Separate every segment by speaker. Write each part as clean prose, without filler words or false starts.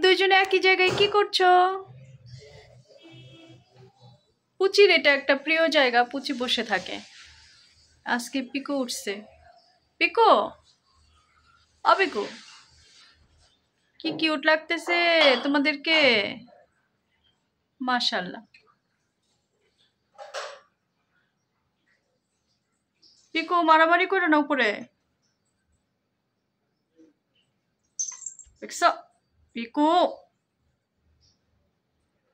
Speaker 1: দুইজনে একই জায়গায় কি করছো? পুচির এটা একটা প্রিয় জায়গা, পুচি বসে থাকে। আজকে পিকো উঠছে। পিকো, অপিকো, কি কিউট লাগতেছে তোমাদেরকে, মাশাআল্লাহ। পিকো মারামারি করে না উপরে, দেখছো? পিকো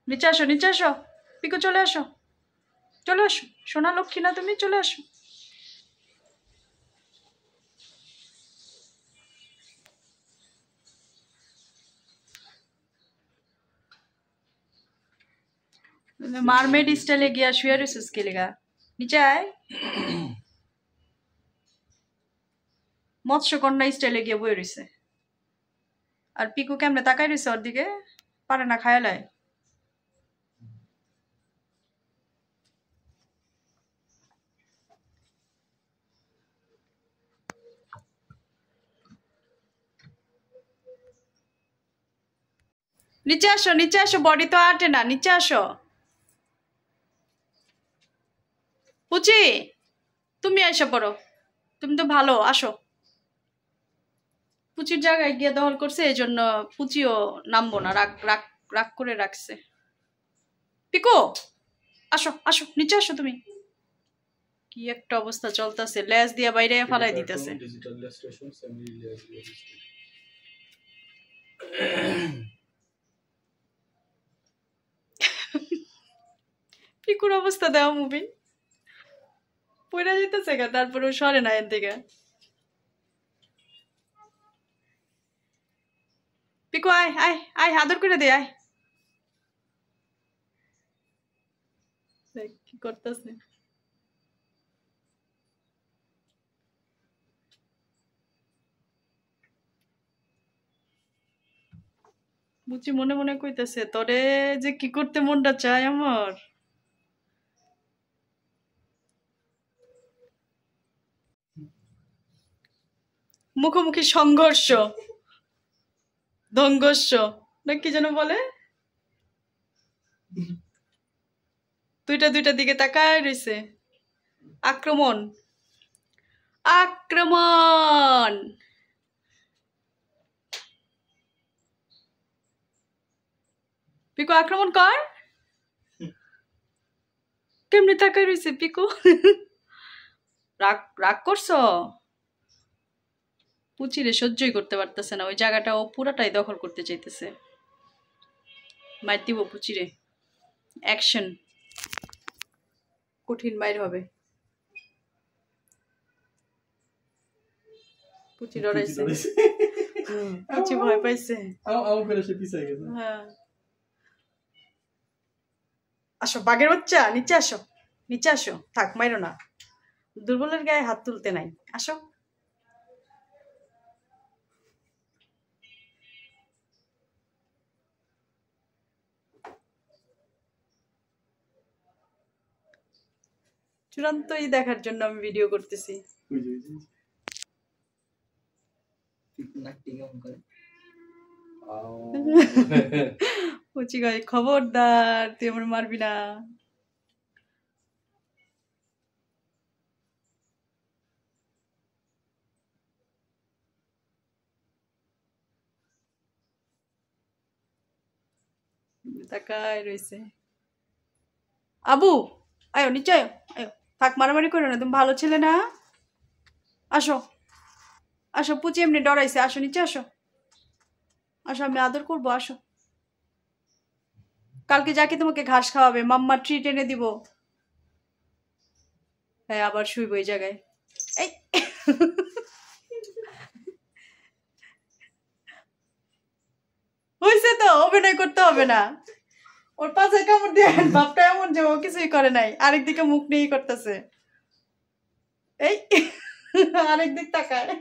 Speaker 1: নিচে আসো, নিচে আসো। পিকো চলে আসো, চলে আসো, সোনা লক্ষ্মী না তুমি, চলে আসো। মারমেড স্টাইলে গিয়া শুয়ে রয়েছিস কে লেগা? নিচে আয়। মৎস্যকন্যা স্টাইলে গিয়ে বয়ে রয়েছে। আর পিকু কেমনে তাকাই রয়েছে ওর দিকে, পারে না খায়ালায়। নিচে আসো, নিচে আসো, বডি তো আটে না, নিচে আসো। পুচি তুমি এসে পড়ো, তুমি তো ভালো, আসো। পুচির জায়গায় গিয়ে দখল করছে, এই জন্য পুচিও নামবো না, রাগ রাগ রাগ করে রাখছে। পিকো আসো, আসো, নিচে আসো তুমি। কি একটা অবস্থা চলতেছে, লেজ দিয়ে বাইরে ফালাই দিতেছে। পিকুর অবস্থা দেওয়া মুভিন পড়া যেতেছে গা, তারপরে সরে না এর দিকে। পিকু আয় আয় আয়, আদর করে দে, আয়। কি করতেছে? বুঝি মনে মনে কইতেছে, তোরে যে কি করতে মনটা চায় আমার। মুখোমুখি সংঘর্ষ, সংঘর্ষ না কি যেন বলে, দুইটা দুইটা দিকে তাকায় রইছে। আক্রমণ, আক্রমণ। পিকু আক্রমণ কর। কেমনি তাকায় রইছে পিকু। রাগ রাগ করছো? পুচিরে সহ্যই করতে পারতেছে না, ওই জায়গাটা ও পুরাটাই দখল করতে চাইতেছে। মার দিব পুচিরে, অ্যাকশন, কঠিন মাইর হবে। পুচি ডরাইছে, পুচি ভয় পাইছে। হ্যাঁ, আসো বাঘের বাচ্চা, নিচে আসো, নিচে আসো, থাক মাইরো না, দুর্বলের গায়ে হাত তুলতে নাই, আসো। চূড়ান্তই দেখার জন্য আমি ভিডিও করতেছি। পুচি গায়ে খবরদার, তুই আমার মারবি না। তাকায় রয়েছে। আবু আয়ো, নিচে আয়ো, আয়ো, থাক মারামারি করো না, তুমি ভালো ছেলে না। আসো, আসো, পুচি এমনি ডরাইছে, আসো নিচে আসো, আসো, আমি আদর করবো, আসো। কালকে যাকে তোমাকে ঘাস খাওয়াবে, মাম্মার ট্রিট এনে দিব। হ্যাঁ, আবার শুইব এই জায়গায়। এই হয়েছে তো, অভিনয় করতে হবে না। ওর পাশে কামড় দিয়ে বাপটা এমন যে ও কিছুই করে নাই, আরেকদিকে মুখ নিয়েই করতেছে। এই আরেকদিক তাকায়।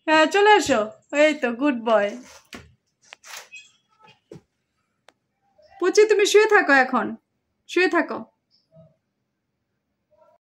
Speaker 1: হ্যাঁ, চলে আসো, এই তো গুড বয়। পুচি তুমি শুয়ে থাকো, এখন শুয়ে থাকো।